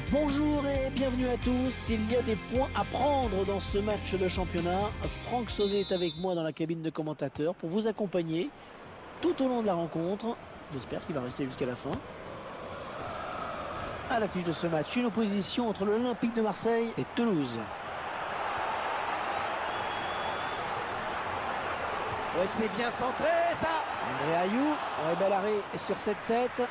Bonjour et bienvenue à tous. Il y a des points à prendre dans ce match de championnat. Franck Sauzet est avec moi dans la cabine de commentateur pour vous accompagner tout au long de la rencontre. J'espère qu'il va rester jusqu'à la fin. À l'affiche de ce match, une opposition entre l'Olympique de Marseille et Toulouse. Ouais, c'est bien centré, ça. André Ayou, bel arrêt sur cette tête.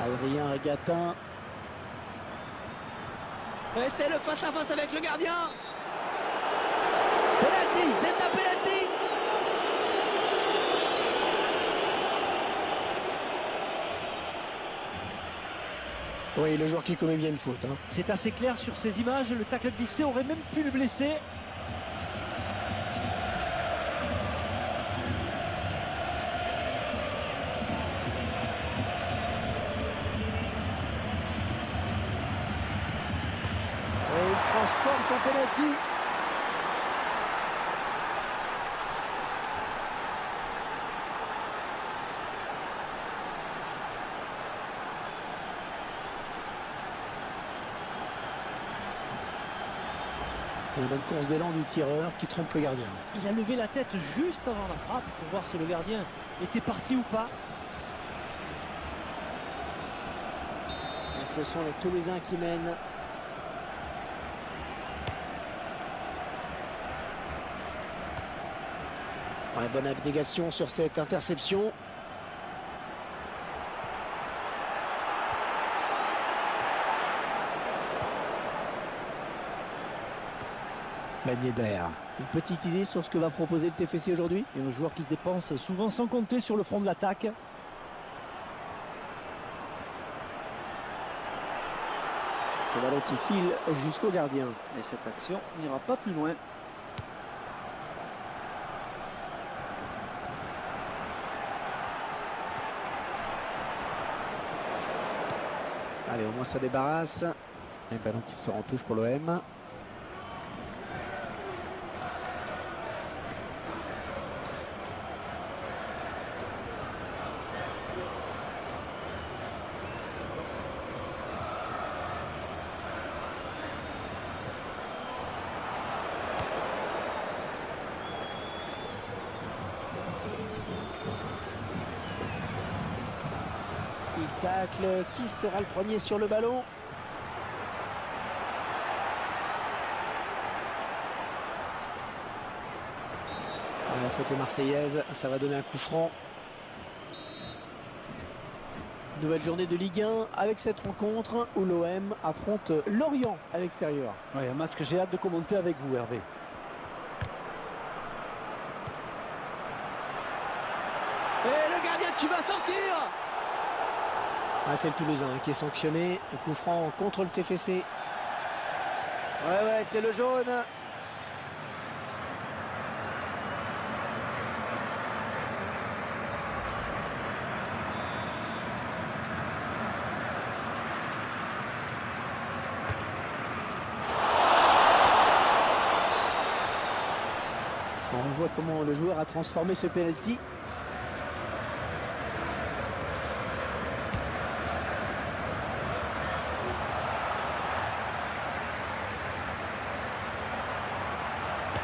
Adrien Regatin. Et c'est le face-à-face avec le gardien. Penalty, c'est un penalty. Oui, le joueur qui commet bien une faute. C'est assez clair sur ces images, le tacle glissé aurait même pu le blesser. Et il transforme son penalty. Une bonne course d'élan du tireur qui trompe le gardien. Il a levé la tête juste avant la frappe pour voir si le gardien était parti ou pas. Et ce sont les Toulousains qui mènent. Ouais, bonne abnégation sur cette interception. Ben Yedder. Une petite idée sur ce que va proposer le TFC aujourd'hui? Et un joueur qui se dépense souvent sans compter sur le front de l'attaque. Ce ballon qui file jusqu'au gardien. Et cette action n'ira pas plus loin. Allez, au moins ça débarrasse. Un ballon qui sort en touche pour l'OM. Il tacle. Qui sera le premier sur le ballon? La faute est marseillaise. Ça va donner un coup franc. Nouvelle journée de Ligue 1 avec cette rencontre où l'OM affronte Lorient à l'extérieur. Ouais, un match que j'ai hâte de commenter avec vous, Hervé. Et le gardien qui va sortir. Ah, c'est le Toulousain qui est sanctionné. Un coup franc contre le TFC. Ouais, c'est le jaune. On voit comment le joueur a transformé ce penalty.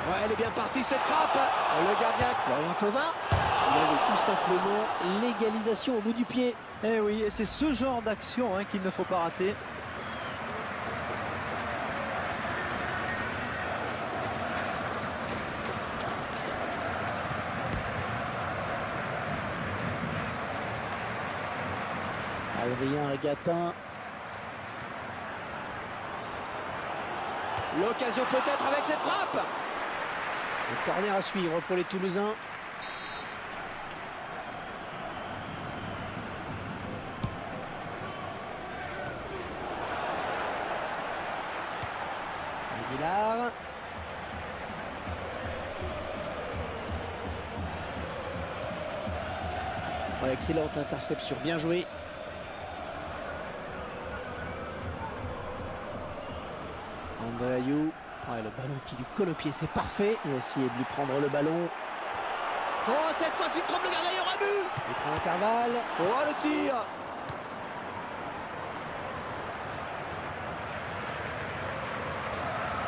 Ouais, elle est bien partie cette frappe. Le gardien. Lorient-Thauvin. Il avait tout simplement l'égalisation au bout du pied. Eh oui, et c'est ce genre d'action qu'il ne faut pas rater. Adrien Regatin. L'occasion peut-être avec cette frappe. Le corner à suivre pour les Toulousains. Aguilar. Ouais, excellente interception, bien joué. André Ayou. Ouais, le ballon qui lui colle au pied, c'est parfait. Il va essayer de lui prendre le ballon. Oh, cette fois-ci, il trompe le gardien, il y aura but. Il prend l'intervalle. Oh, le tir.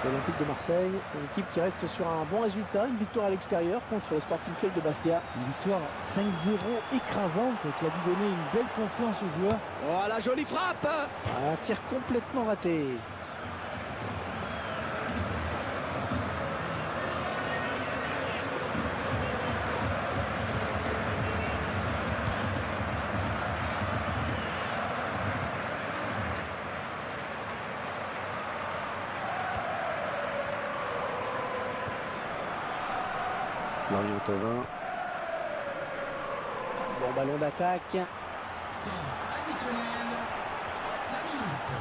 L'Olympique de Marseille, une équipe qui reste sur un bon résultat, une victoire à l'extérieur contre le Sporting Club de Bastia. Une victoire 5-0 écrasante qui a dû donner une belle confiance aux joueurs. Oh, la jolie frappe. Un tir complètement raté. Lorient Thauvin. Bon ballon d'attaque.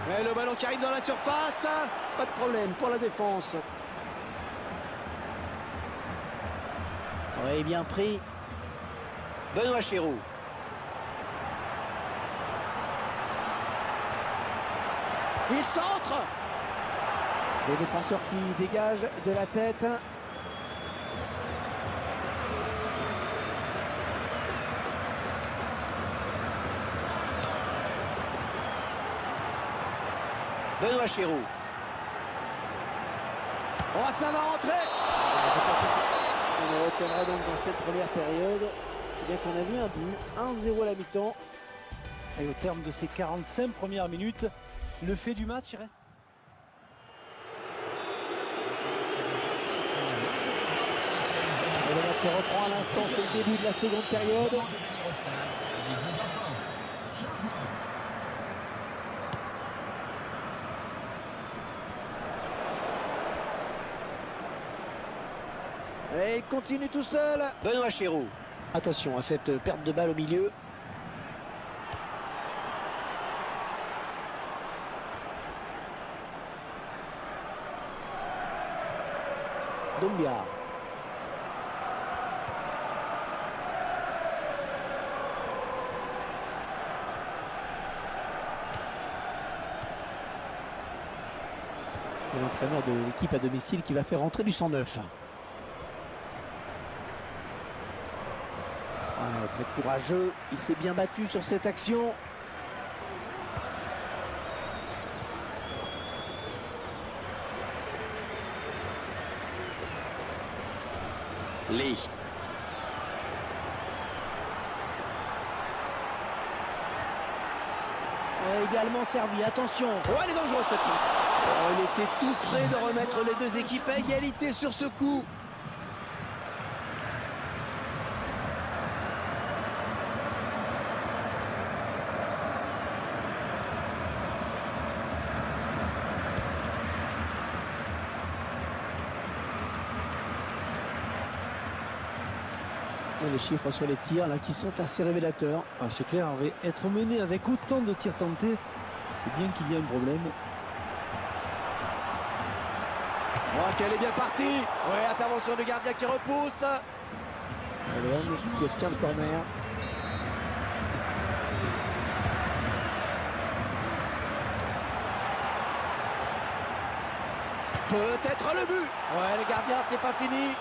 Et le ballon qui arrive dans la surface. Pas de problème pour la défense. Oui, bien pris. Benoît Chéroux. Il centre. Les défenseurs qui dégagent de la tête. Benoît Chéroux. Oh, ça va rentrer. On retiendra donc dans cette première période, eh bien qu'on a vu un but, 1-0 à la mi-temps. Et au terme de ces 45 premières minutes, le fait du match reste... Et le match se reprend à l'instant, c'est le début de la seconde période. Et il continue tout seul. Benoît Chéroux. Attention à cette perte de balle au milieu. Doumbia. Et l'entraîneur de l'équipe à domicile qui va faire rentrer du 109. Très courageux, il s'est bien battu sur cette action. Lee. Également servi, attention. Oh, elle est dangereuse cette frappe. Oh, il était tout près de remettre les deux équipes à égalité sur ce coup. Et les chiffres sur les tirs là qui sont assez révélateurs. Ah, c'est clair, être mené avec autant de tirs tentés, c'est bien qu'il y a un problème. Oh, qu'elle est bien partie. Ouais, intervention du gardien qui repousse. L'OM qui obtient le corner. Peut-être le but. Ouais, le gardien, c'est pas fini.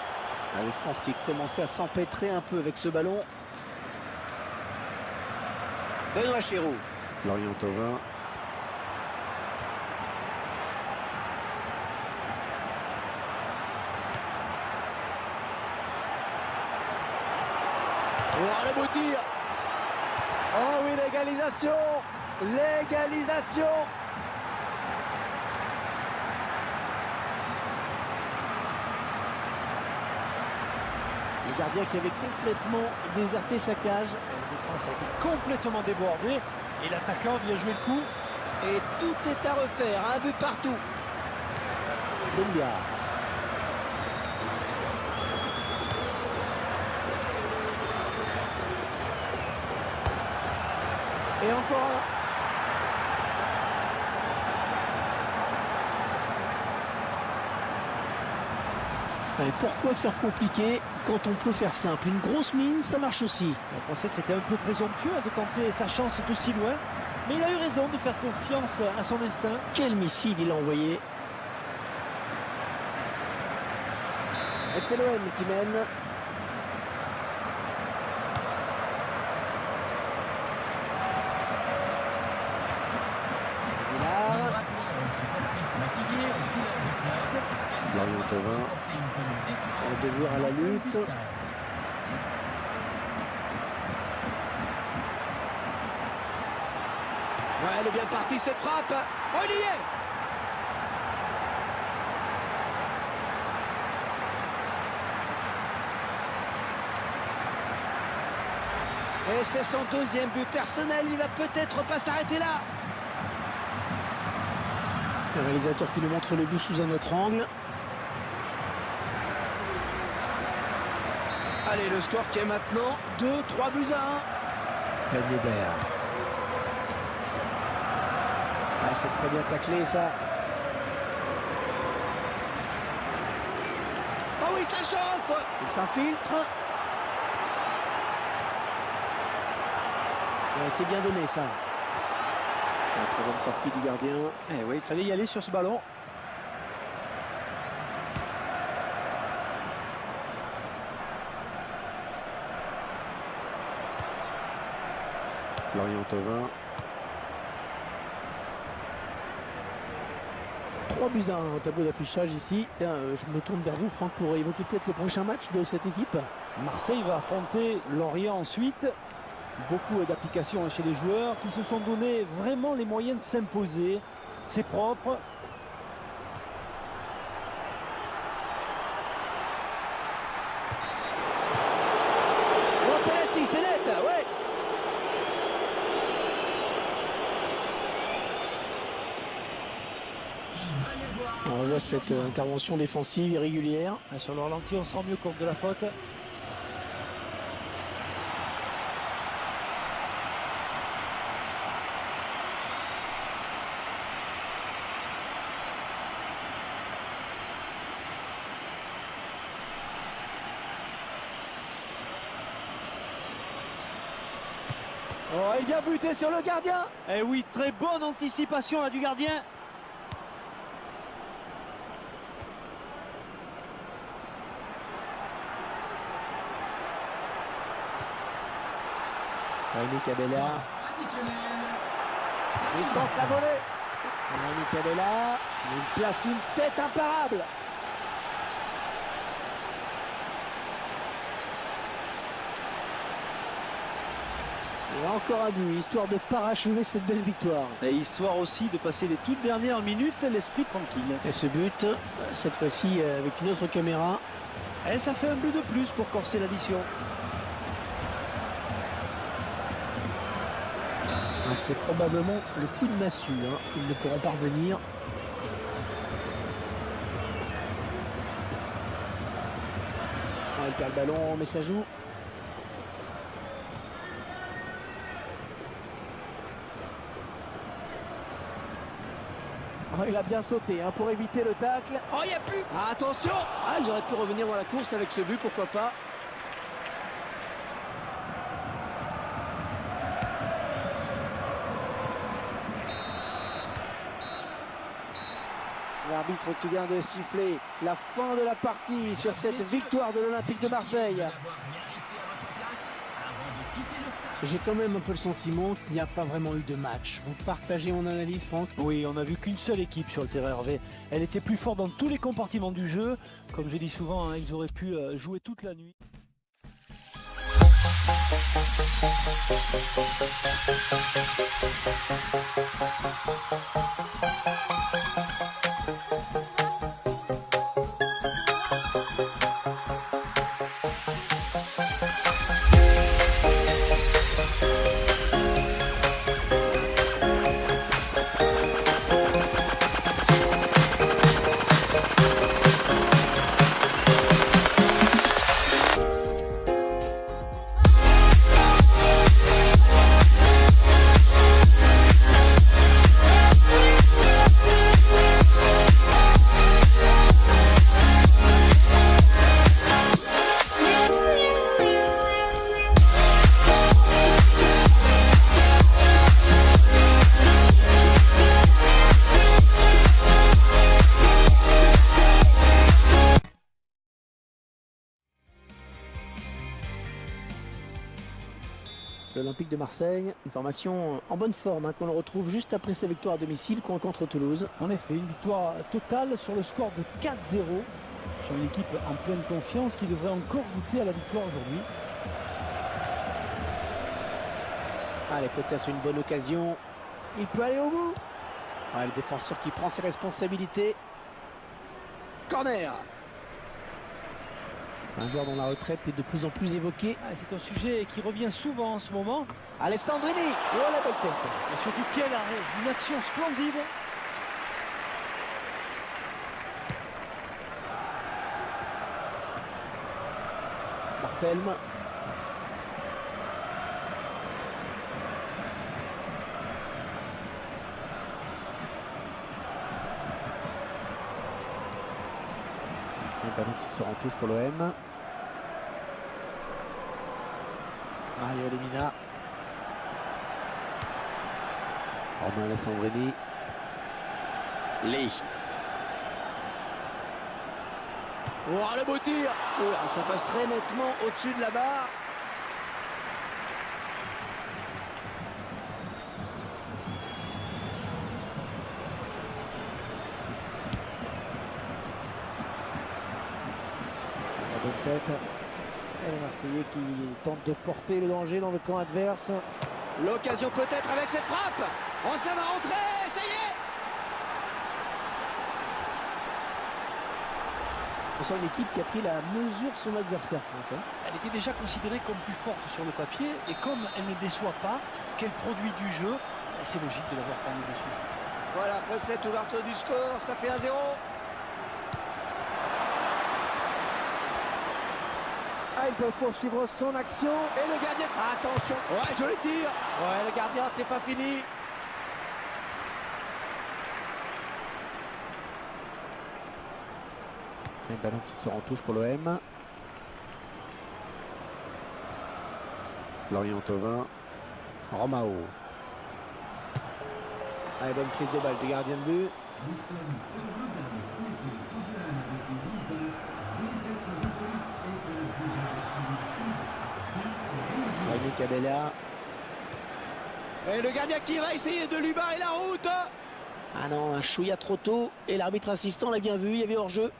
La défense qui commençait à s'empêtrer un peu avec ce ballon. Benoît Chéroux. Lorient Thauvin. Oh, le beau tir. Oh oui, l'égalisation. L'égalisation. Le gardien qui avait complètement déserté sa cage. La défense a été complètement débordée et l'attaquant vient jouer le coup. Et tout est à refaire, un but partout. Doumbia. Et encore un. Et pourquoi faire compliqué quand on peut faire simple? Une grosse mine, ça marche aussi. On pensait que c'était un peu présomptueux de tenter sa chance d'aussi loin. Mais il a eu raison de faire confiance à son instinct. Quel missile il a envoyé. Et c'est l'OM qui mène. Thauvin. Deux joueurs à la lutte. Ouais, elle est bien partie cette frappe. Oh, il y est. Et c'est son deuxième but personnel. Il va peut-être pas s'arrêter là. Le réalisateur qui nous montre le but sous un autre angle. Allez, le score qui est maintenant 2-3 buts à 1. Ben Yedder. Ah, c'est très bien taclé ça. Oh oui, ça chauffe. Il s'infiltre. Ouais, c'est bien donné ça. La très bonne sortie du gardien. Eh oui, il fallait y aller sur ce ballon. Lorient Thauvin. 3 buts à 1 au tableau d'affichage ici. Tiens, je me tourne vers vous, Franck, pour évoquer peut-être le prochain match de cette équipe. Marseille va affronter Lorient ensuite. Beaucoup d'applications chez les joueurs qui se sont donné vraiment les moyens de s'imposer. C'est propre. Oh, penalty, c'est net, ouais. On revoit cette intervention défensive irrégulière. Sur le ralenti, on se rend mieux compte de la faute. Oh, il vient buter sur le gardien. Eh oui, très bonne anticipation là, du gardien. Rémi Cabella. Il tente la volée. Rémi Cabella. Il place une tête imparable. Et encore un but, histoire de parachever cette belle victoire. Et histoire aussi de passer les toutes dernières minutes l'esprit tranquille. Et ce but, cette fois-ci avec une autre caméra. Et ça fait un but de plus pour corser l'addition. C'est probablement le coup de massue. Ils ne pourront pas revenir. Il perd le ballon, mais ça joue. Oh, il a bien sauté pour éviter le tacle. Oh, il n'y a plus. Ah, attention. Ah, j'aurais pu revenir dans la course avec ce but, pourquoi pas. L'arbitre qui vient de siffler la fin de la partie sur cette victoire de l'Olympique de Marseille. J'ai quand même un peu le sentiment qu'il n'y a pas vraiment eu de match. Vous partagez mon analyse, Franck? Oui, on n'a vu qu'une seule équipe sur le terrain, Hervé. Elle était plus forte dans tous les compartiments du jeu. Comme je dis souvent, ils auraient pu jouer toute la nuit. L'Olympique de Marseille, une formation en bonne forme qu'on le retrouve juste après sa victoire à domicile contre Toulouse. En effet, une victoire totale sur le score de 4-0. Sur une équipe en pleine confiance qui devrait encore goûter à la victoire aujourd'hui. Allez, peut-être une bonne occasion. Il peut aller au bout. Le défenseur qui prend ses responsabilités. Corner. Un joueur dont la retraite est de plus en plus évoquée. C'est un sujet qui revient souvent en ce moment. Alessandrini. Oh, la belle tête. Et surtout, quel arrêt, une action splendide. Barthelme. Un ballon qui sort en touche pour l'OM. Mario Lemina. Romain Alessandrini. Lee. Oh, le beau tir. Oh, ça passe très nettement au-dessus de la barre. La bonne tête. Et le Marseillais qui tente de porter le danger dans le camp adverse. L'occasion peut-être avec cette frappe. Oh, ça va rentrer, ça y est. On sent une équipe qui a pris la mesure de son adversaire. Elle était déjà considérée comme plus forte sur le papier. Et comme elle ne déçoit pas, qu'elle produit du jeu, c'est logique de l'avoir parmi dessus. Voilà, après cette ouverture du score, ça fait 1-0. Il peut poursuivre son action. Et le gardien. Attention. Ouais, joli tir. Ouais, le gardien, c'est pas fini. Un ballon qui sort en touche pour l'OM. Lorient Thauvin. Romao. Allez, bonne prise de balle du gardien de but. Rémi Cabella. Et le gardien qui va essayer de lui barrer la route. Ah non, un chouïa trop tôt. Et l'arbitre assistant l'a bien vu, il y avait hors-jeu.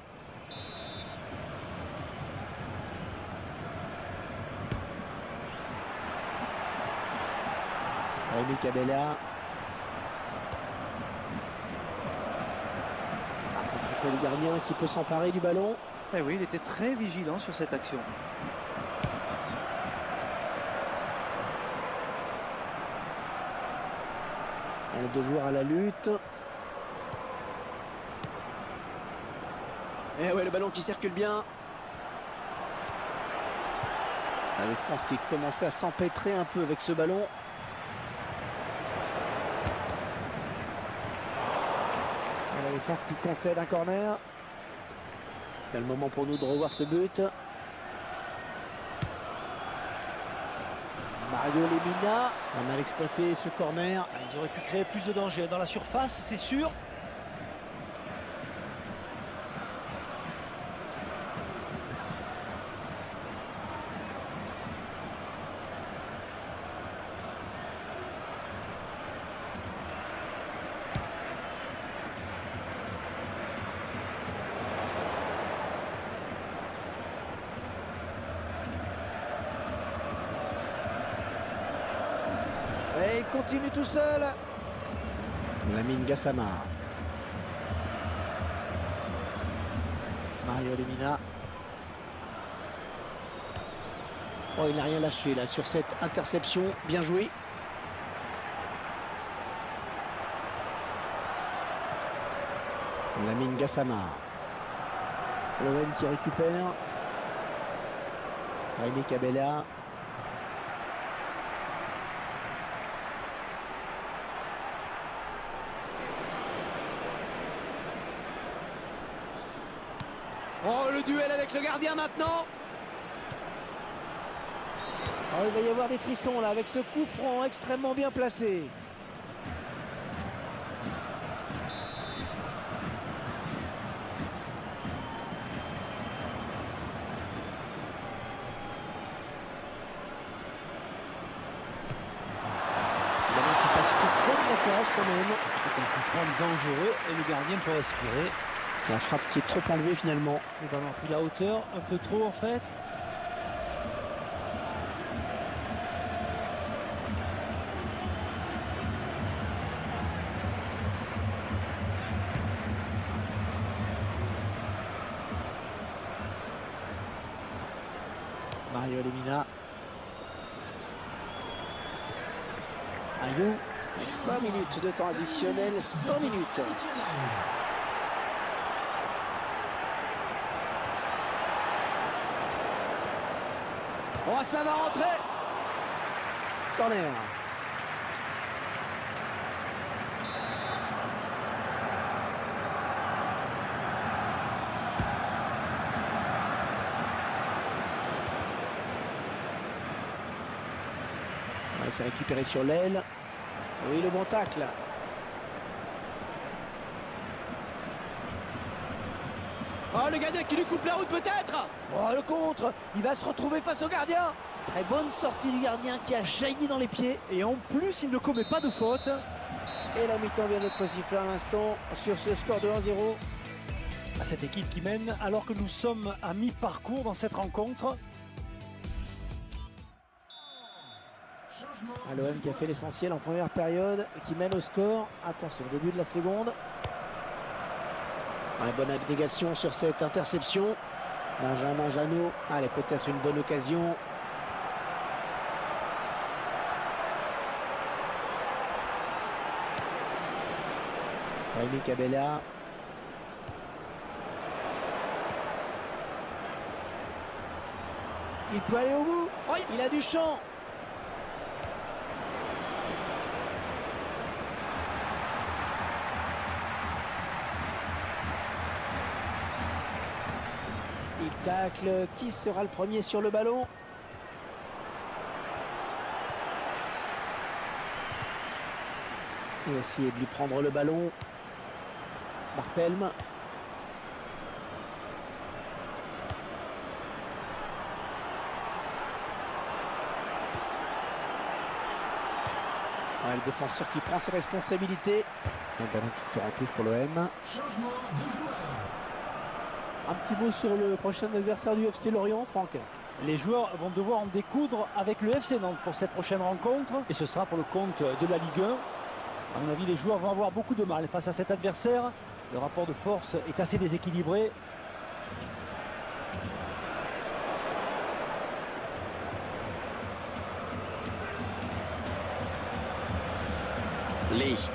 Rémi Cabella. C'est contre le gardien qui peut s'emparer du ballon. Eh oui, il était très vigilant sur cette action. Il y a deux joueurs à la lutte. Et ouais, le ballon qui circule bien. La défense qui commençait à s'empêtrer un peu avec ce ballon. Et la défense qui concède un corner. C'est le moment pour nous de revoir ce but. Mario Lemina. On a exploité ce corner. Ils auraient pu créer plus de danger dans la surface, c'est sûr. Et il continue tout seul. Lamine Gassama. Mario Lemina. Oh, il n'a rien lâché là sur cette interception. Bien joué. Lamine Gassama. L'OM qui récupère. Rémi Cabella. Oh, le duel avec le gardien maintenant. Oh, il va y avoir des frissons là avec ce coup franc extrêmement bien placé. Le ballon qui passe tout près de la cage quand même. C'était un coup franc dangereux et le gardien peut respirer. La frappe qui est trop enlevée finalement. Le ballon a pris la hauteur, un peu trop en fait. Mario Lemina. Ayou. 5 minutes de temps additionnel, 100 minutes. Oh, ça va rentrer. Corner. Ouais, c'est récupéré sur l'aile. Oui, le bon tacle. Oh, le gardien qui lui coupe la route peut-être. Oh, le contre. Il va se retrouver face au gardien. Très bonne sortie du gardien qui a jailli dans les pieds. Et en plus, il ne commet pas de faute. Et la mi-temps vient d'être sifflée à l'instant sur ce score de 1-0. À cette équipe qui mène alors que nous sommes à mi-parcours dans cette rencontre. L'OM qui a fait l'essentiel en première période et qui mène au score. Attention, début de la seconde. Ouais, bonne abnégation sur cette interception. Benjamin Janot. Allez, peut-être une bonne occasion. Rémi Cabella. Il peut aller au bout. Oh, il a du champ. Il tacle. Qui sera le premier sur le ballon? Il va essayer de lui prendre le ballon. Barthelme. Le défenseur qui prend ses responsabilités. Un ballon qui sort en touche pour l'OM. Un petit mot sur le prochain adversaire du FC Lorient, Franck. Les joueurs vont devoir en découdre avec le FC Nantes pour cette prochaine rencontre. Et ce sera pour le compte de la Ligue 1. À mon avis, les joueurs vont avoir beaucoup de mal face à cet adversaire. Le rapport de force est assez déséquilibré. Lee.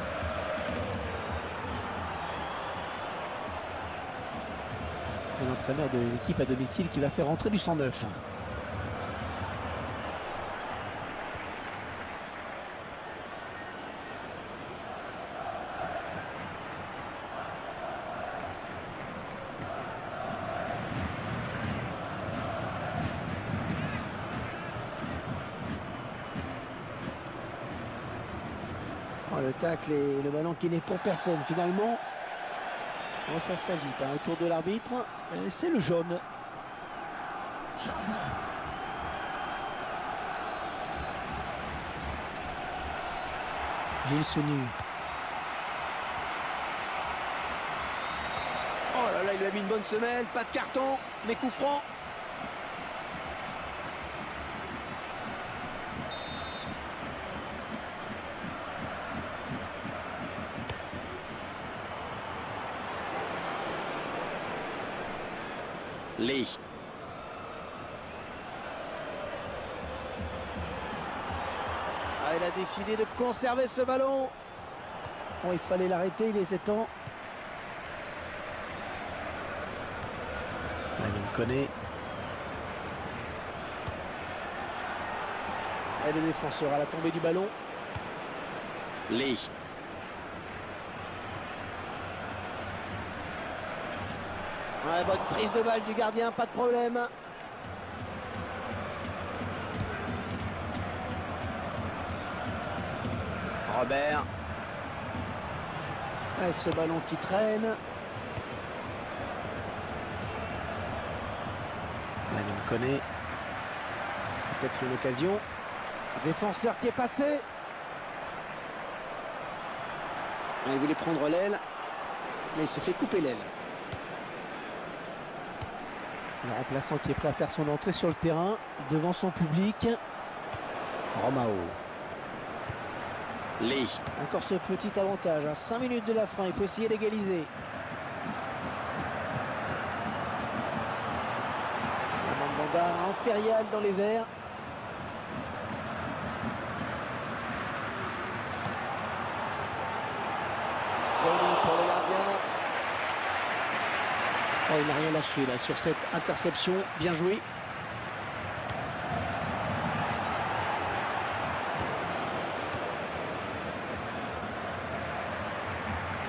L'entraîneur de l'équipe à domicile qui va faire rentrer du 109. Oh, le tacle et le ballon qui n'est pour personne finalement. Oh, ça s'agite autour de l'arbitre. C'est le jaune. Gilles Sonu. Oh là là, il lui a mis une bonne semelle. Pas de carton, mais coup franc. Lee. Il a décidé de conserver ce ballon. Bon, il fallait l'arrêter, il était temps. Lamine Koné. Et le défenseur à la tombée du ballon. Lee. Ouais, bonne prise de balle du gardien, pas de problème. Robert. Et ce ballon qui traîne. Lamine Koné. Peut-être une occasion. Défenseur qui est passé. Il voulait prendre l'aile, mais il s'est fait couper l'aile. Le remplaçant qui est prêt à faire son entrée sur le terrain devant son public. Romao. Lee. Encore ce petit avantage à 5 minutes de la fin. Il faut essayer d'égaliser. Un mandanda impérial dans les airs. Joli pour le gardien. Oh, il n'a rien lâché là sur cette interception. Bien joué.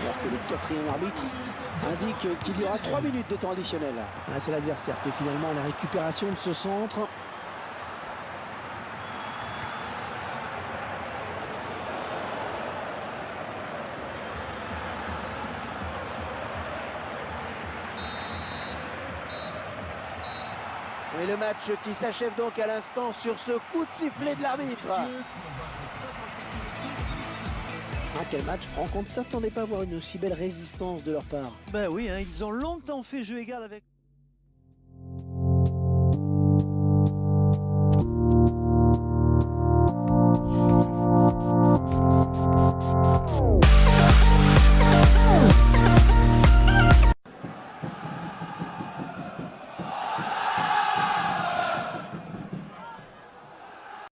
Alors que le quatrième arbitre indique qu'il y aura 3 minutes de temps additionnel. Ah, c'est l'adversaire qui est finalement à la récupération de ce centre. Et le match qui s'achève donc à l'instant sur ce coup de sifflet de l'arbitre. Ah, quel match, Franck, on ne s'attendait pas à voir une aussi belle résistance de leur part. Ben oui, hein, ils ont longtemps fait jeu égal avec...